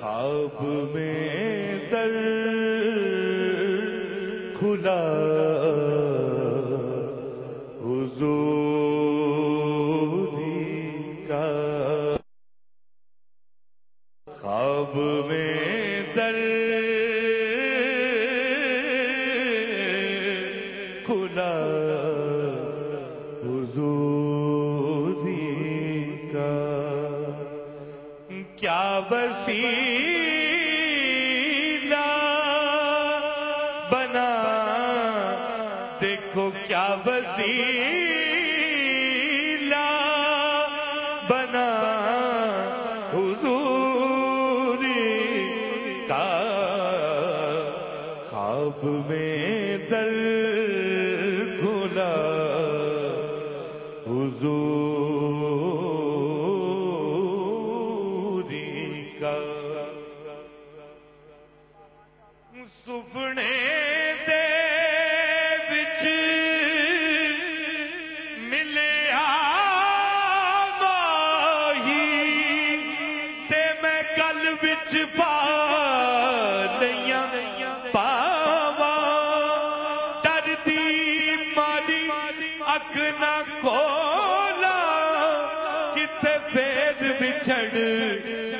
خواب میں در کھلا حضوری کا، خواب میں در کھلا حضوری کا، کیا وسیلہ بنا، دیکھو کیا وسیلہ بنا حضوری کا، خواب میں در کھلا حضوری کا، سپنے دے وچ ملے آگاہی تے میں گل وچ پا لیاں پاواں، ڈر دی ماری اکھ نہ کھولا کتے پھر بچھڑ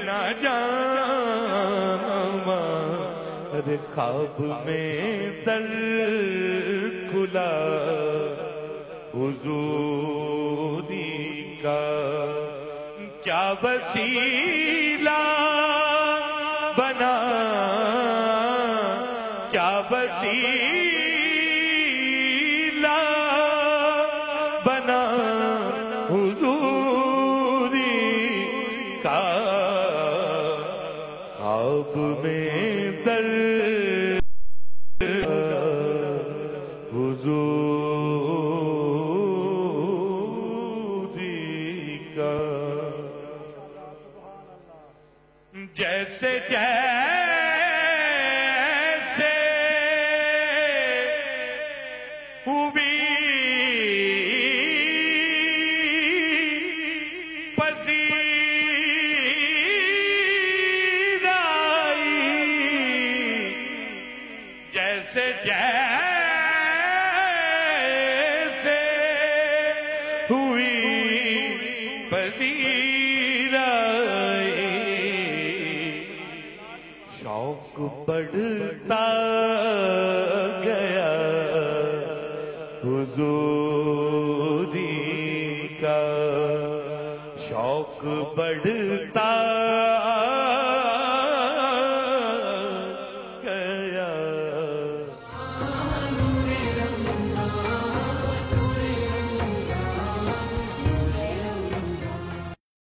نہ جاواں، ارے خواب میں در کھلا حضوری کا، کیا وسیلہ بنا، کیا وسیلہ بنا حضوری کا، خواب میں در حضوری کا، جیسے جیسے ہوئی پذیر آئی، جیسے جیسے ہوئی پذیر آئی، شوق بڑھتا گیا حضوری کا، شوق بڑھتا